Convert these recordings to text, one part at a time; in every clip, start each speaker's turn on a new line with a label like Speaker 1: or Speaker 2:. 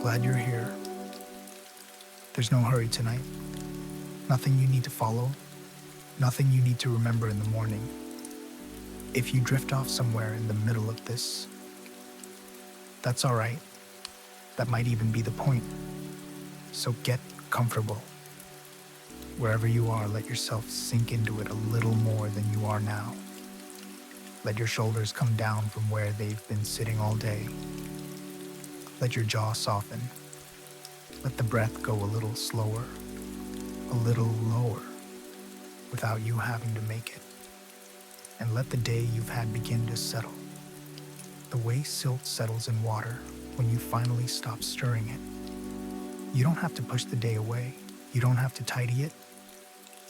Speaker 1: glad you're here. There's no hurry tonight. Nothing you need to follow. Nothing you need to remember in the morning. If you drift off somewhere in the middle of this, that's all right. That might even be the point. So get comfortable. Wherever you are, let yourself sink into it a little more than you are now. Let your shoulders come down from where they've been sitting all day. Let your jaw soften. Let the breath go a little slower, a little lower, without you having to make it. And let the day you've had begin to settle. The way silt settles in water when you finally stop stirring it. You don't have to push the day away. You don't have to tidy it.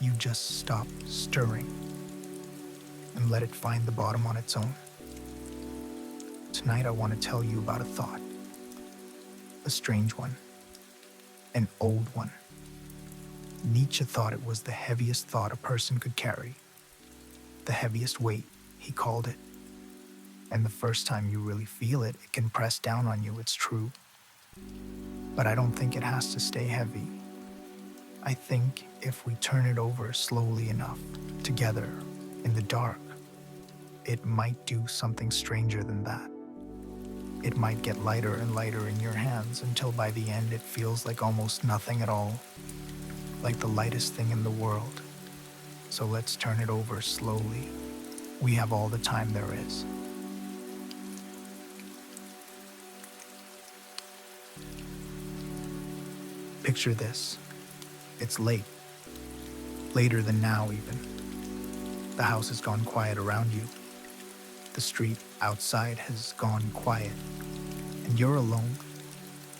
Speaker 1: You just stop stirring and let it find the bottom on its own. Tonight I want to tell you about a thought. A strange one. An old one. Nietzsche thought it was the heaviest thought a person could carry. The heaviest weight, he called it. And the first time you really feel it, it can press down on you, it's true. But I don't think it has to stay heavy. I think if we turn it over slowly enough, together, in the dark, it might do something stranger than that. It might get lighter and lighter in your hands until by the end it feels like almost nothing at all, like the lightest thing in the world. So let's turn it over slowly. We have all the time there is. Picture this. It's late. Later than now, even. The house has gone quiet around you. The street outside has gone quiet. And you're alone.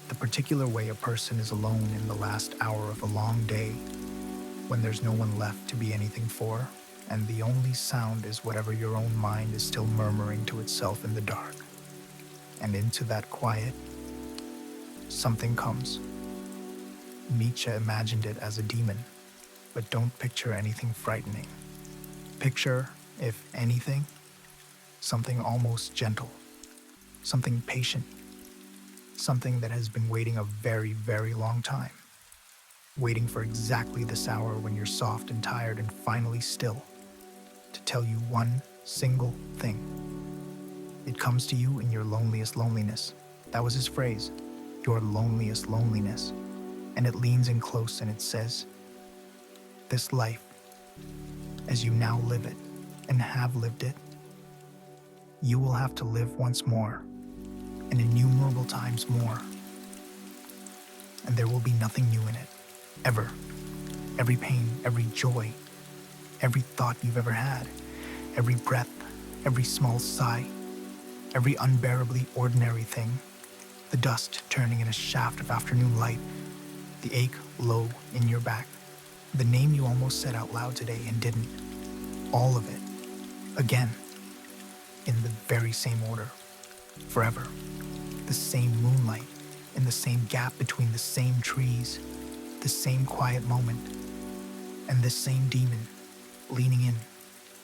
Speaker 1: The particular way a person is alone in the last hour of a long day, when there's no one left to be anything for, and the only sound is whatever your own mind is still murmuring to itself in the dark. And into that quiet, something comes. Nietzsche imagined it as a demon, but don't picture anything frightening. Picture, if anything, something almost gentle, something patient, something that has been waiting a very, very long time, waiting for exactly this hour when you're soft and tired and finally still, to tell you one single thing. It comes to you in your loneliest loneliness. That was his phrase, your loneliest loneliness. And it leans in close and it says, this life, as you now live it and have lived it, you will have to live once more, and innumerable times more. And there will be nothing new in it, ever. Every pain, every joy, every thought you've ever had, every breath, every small sigh, every unbearably ordinary thing, the dust turning in a shaft of afternoon light, the ache low in your back, the name you almost said out loud today and didn't, all of it, again, in the very same order, forever, the same moonlight, in the same gap between the same trees, the same quiet moment, and this same demon leaning in,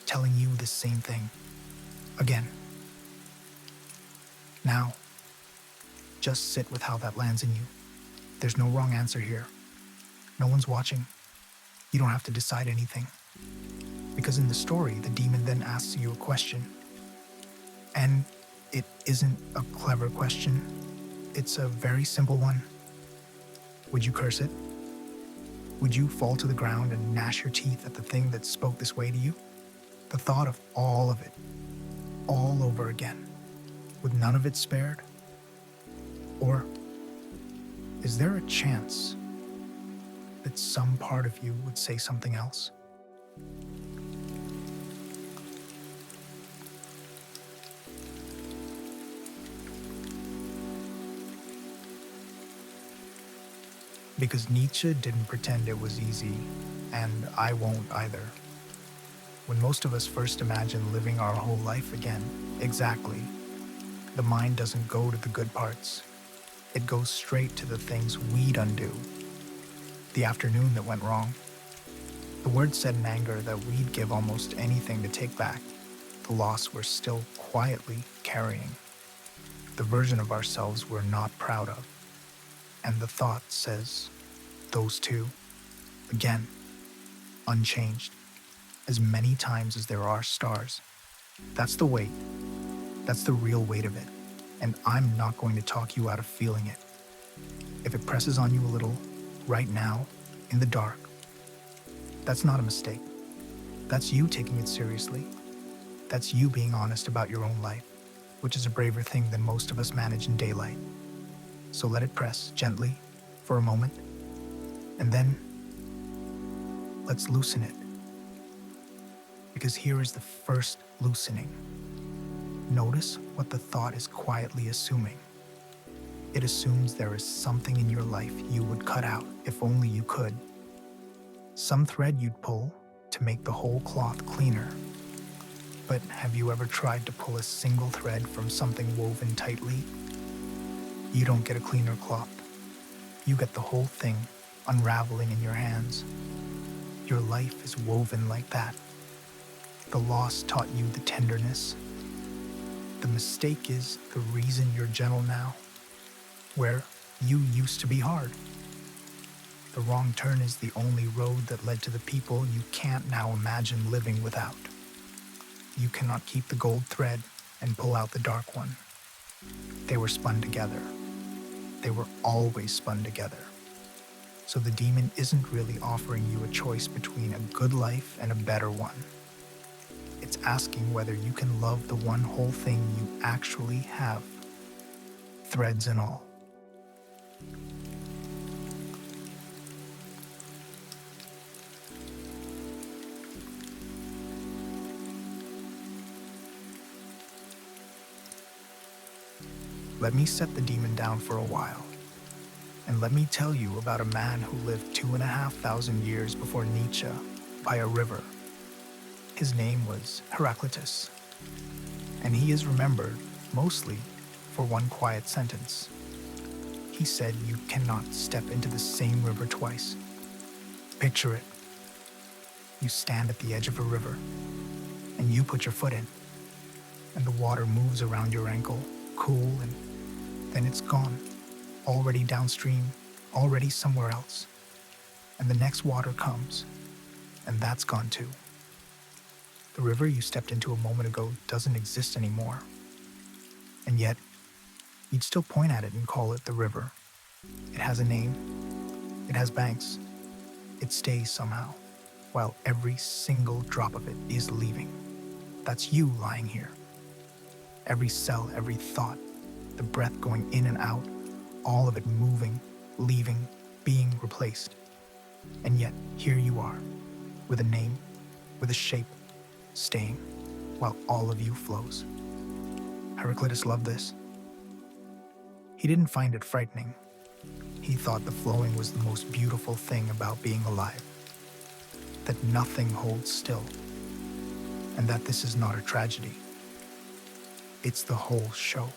Speaker 1: telling you the same thing, again. Now, just sit with how that lands in you. There's no wrong answer here. No one's watching. You don't have to decide anything. Because in the story, the demon then asks you a question. And it isn't a clever question. It's a very simple one. Would you curse it? Would you fall to the ground and gnash your teeth at the thing that spoke this way to you? The thought of all of it, all over again, with none of it spared? Or is there a chance that some part of you would say something else? Because Nietzsche didn't pretend it was easy, and I won't either. When most of us first imagine living our whole life again, exactly, the mind doesn't go to the good parts. It goes straight to the things we'd undo. The afternoon that went wrong. The word said in anger that we'd give almost anything to take back. The loss we're still quietly carrying. The version of ourselves we're not proud of. And the thought says, those two, again, unchanged, as many times as there are stars. That's the weight. That's the real weight of it. And I'm not going to talk you out of feeling it. If it presses on you a little, right now, in the dark, that's not a mistake. That's you taking it seriously. That's you being honest about your own life, which is a braver thing than most of us manage in daylight. So let it press gently for a moment, and then let's loosen it. Because here is the first loosening. Notice what the thought is quietly assuming. It assumes there is something in your life you would cut out if only you could. Some thread you'd pull to make the whole cloth cleaner. But have you ever tried to pull a single thread from something woven tightly? You don't get a cleaner cloth. You get the whole thing unraveling in your hands. Your life is woven like that. The loss taught you the tenderness. The mistake is the reason you're gentle now, where you used to be hard. The wrong turn is the only road that led to the people you can't now imagine living without. You cannot keep the gold thread and pull out the dark one. They were spun together. They were always spun together. So the demon isn't really offering you a choice between a good life and a better one. It's asking whether you can love the one whole thing you actually have, threads and all. Let me set the demon down for a while, and let me tell you about a man who lived 2,500 years before Nietzsche by a river. His name was Heraclitus, and he is remembered mostly for one quiet sentence. He said you cannot step into the same river twice. Picture it. You stand at the edge of a river, and you put your foot in, and the water moves around your ankle, cool, and then it's gone, already downstream, already somewhere else. And the next water comes, and that's gone too. The river you stepped into a moment ago doesn't exist anymore. And yet, you'd still point at it and call it the river. It has a name. It has banks. It stays somehow, while every single drop of it is leaving. That's you lying here. Every cell, every thought, the breath going in and out, all of it moving, leaving, being replaced. And yet, here you are, with a name, with a shape, staying, while all of you flows. Heraclitus loved this. He didn't find it frightening. He thought the flowing was the most beautiful thing about being alive, that nothing holds still, and that this is not a tragedy. It's the whole show.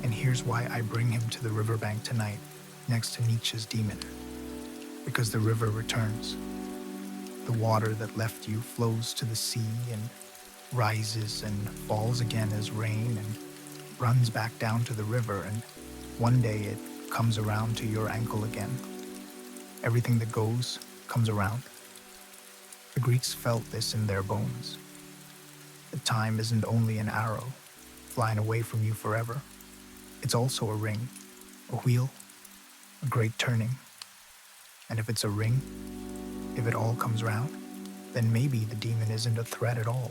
Speaker 1: And here's why I bring him to the riverbank tonight, next to Nietzsche's demon. Because the river returns. The water that left you flows to the sea and rises and falls again as rain and runs back down to the river, and one day it comes around to your ankle again. Everything that goes comes around. The Greeks felt this in their bones. That time isn't only an arrow flying away from you forever. It's also a ring, a wheel, a great turning. And if it's a ring, if it all comes round, then maybe the demon isn't a threat at all.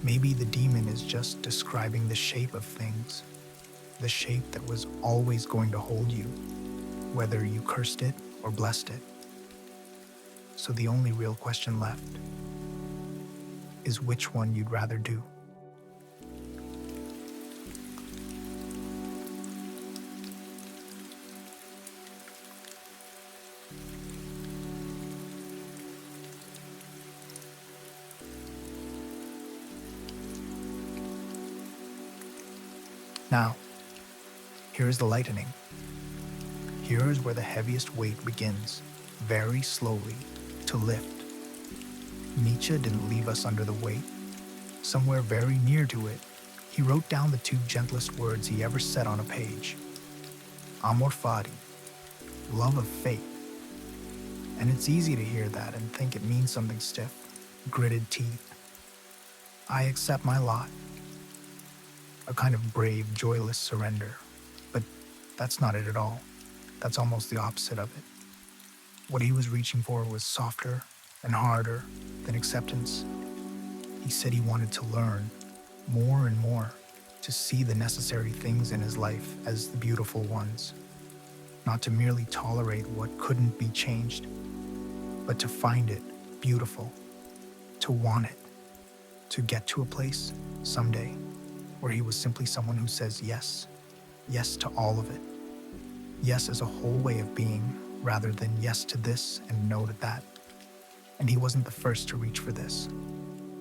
Speaker 1: Maybe the demon is just describing the shape of things, the shape that was always going to hold you, whether you cursed it or blessed it. So the only real question left is which one you'd rather do. Now, here is the lightening. Here is where the heaviest weight begins, very slowly, to lift. Nietzsche didn't leave us under the weight. Somewhere very near to it, he wrote down the two gentlest words he ever said on a page. Amor Fati, love of fate. And it's easy to hear that and think it means something stiff, gritted teeth. I accept my lot, a kind of brave, joyless surrender. But that's not it at all. That's almost the opposite of it. What he was reaching for was softer and harder than acceptance. He said he wanted to learn more and more, to see the necessary things in his life as the beautiful ones, not to merely tolerate what couldn't be changed, but to find it beautiful, to want it, to get to a place someday where he was simply someone who says yes, yes to all of it, yes as a whole way of being, rather than yes to this and no to that. And he wasn't the first to reach for this.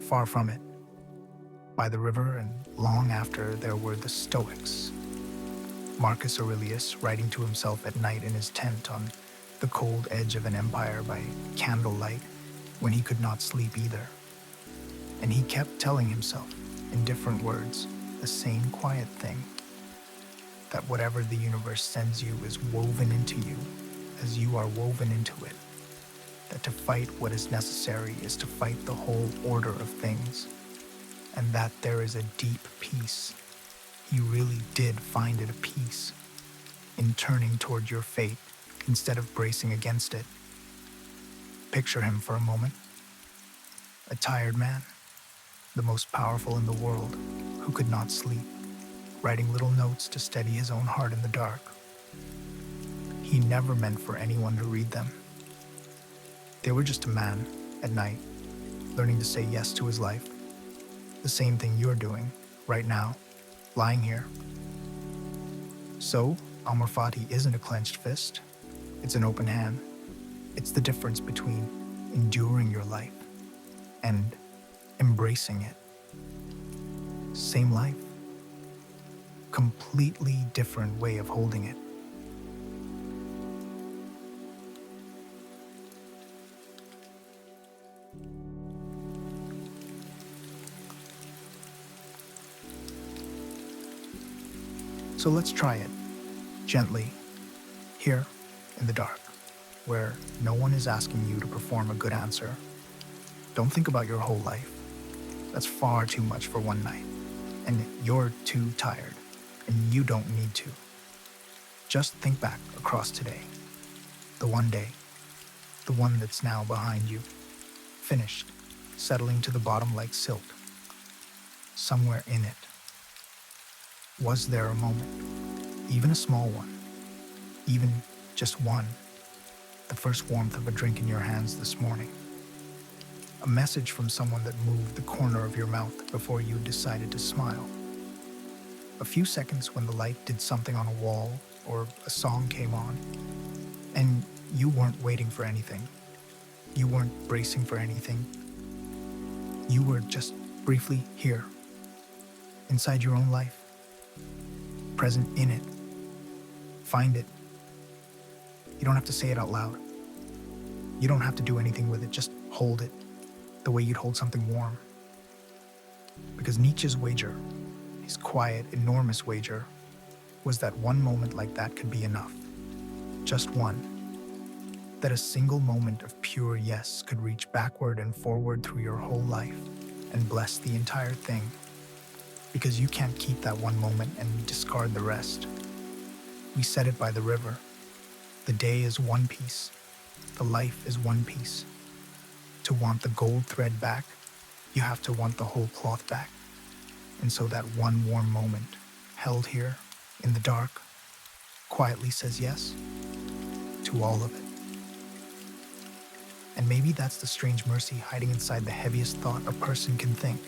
Speaker 1: Far from it. By the river and long after, there were the Stoics. Marcus Aurelius, writing to himself at night in his tent on the cold edge of an empire by candlelight when he could not sleep either. And he kept telling himself, in different words, the same quiet thing, that whatever the universe sends you is woven into you as you are woven into it, that to fight what is necessary is to fight the whole order of things, and that there is a deep peace. You really did find it a peace in turning toward your fate instead of bracing against it. Picture him for a moment. A tired man, the most powerful in the world, who could not sleep, writing little notes to steady his own heart in the dark. He never meant for anyone to read them. They were just a man, at night, learning to say yes to his life. The same thing you're doing, right now, lying here. So, Amor Fati isn't a clenched fist. It's an open hand. It's the difference between enduring your life and embracing it. Same life. Completely different way of holding it. So let's try it, gently, here in the dark, where no one is asking you to perform a good answer. Don't think about your whole life. That's far too much for one night, and you're too tired, and you don't need to. Just think back across today, the one day, the one that's now behind you, finished, settling to the bottom like silt. Somewhere in it, was there a moment, even a small one, even just one, the first warmth of a drink in your hands this morning, a message from someone that moved the corner of your mouth before you decided to smile, a few seconds when the light did something on a wall or a song came on, and you weren't waiting for anything, you weren't bracing for anything, you were just briefly here, inside your own life, present in it. Find it. You don't have to say it out loud. You don't have to do anything with it. Just hold it the way you'd hold something warm. Because Nietzsche's wager, his quiet, enormous wager, was that one moment like that could be enough. Just one. That a single moment of pure yes could reach backward and forward through your whole life and bless the entire thing. Because you can't keep that one moment and discard the rest. We said it by the river. The day is one piece. The life is one piece. To want the gold thread back, you have to want the whole cloth back. And so that one warm moment, held here, in the dark, quietly says yes to all of it. And maybe that's the strange mercy hiding inside the heaviest thought a person can think.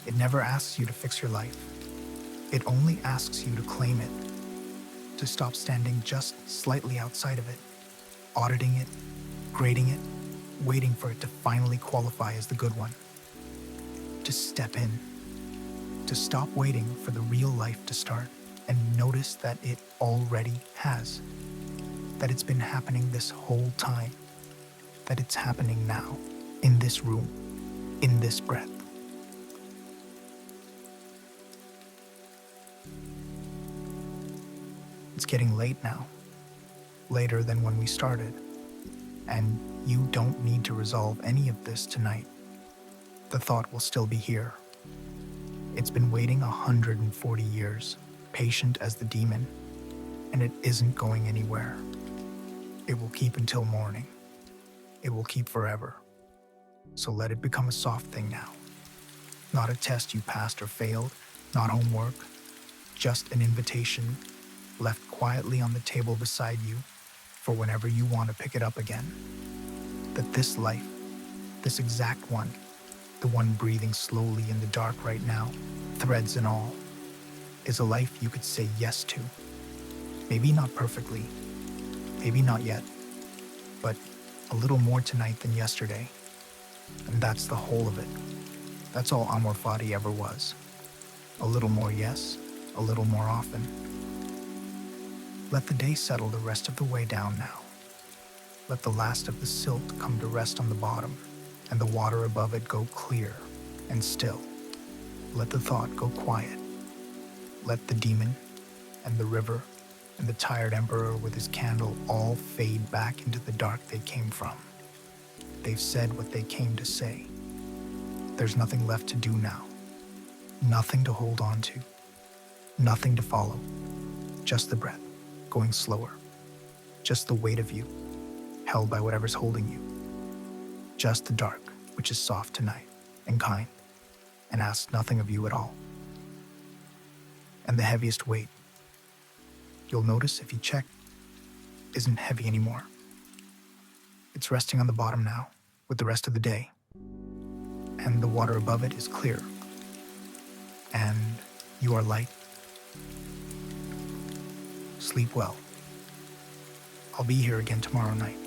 Speaker 1: It never asks you to fix your life. It only asks you to claim it, to stop standing just slightly outside of it, auditing it, grading it, waiting for it to finally qualify as the good one. To step in, to stop waiting for the real life to start and notice that it already has, that it's been happening this whole time, that it's happening now, in this room, in this breath. It's getting late now, later than when we started, and you don't need to resolve any of this tonight. The thought will still be here. It's been waiting 140 years, patient as the demon, and it isn't going anywhere. It will keep until morning. It will keep forever. So let it become a soft thing now. Not a test you passed or failed, not homework, just an invitation left quietly on the table beside you for whenever you want to pick it up again. That this life, this exact one, the one breathing slowly in the dark right now, threads and all, is a life you could say yes to. Maybe not perfectly, maybe not yet, but a little more tonight than yesterday. And that's the whole of it. That's all Amor Fati ever was. A little more yes, a little more often. Let the day settle the rest of the way down now. Let the last of the silt come to rest on the bottom, and the water above it go clear and still. Let the thought go quiet. Let the demon and the river and the tired emperor with his candle all fade back into the dark they came from. They've said what they came to say. There's nothing left to do now. Nothing to hold on to. Nothing to follow. Just the breath, going slower. Just the weight of you, held by whatever's holding you. Just the dark, which is soft tonight and kind, and asks nothing of you at all. And the heaviest weight, you'll notice if you check, isn't heavy anymore. It's resting on the bottom now, with the rest of the day. And the water above it is clear. And you are light. Sleep well. I'll be here again tomorrow night.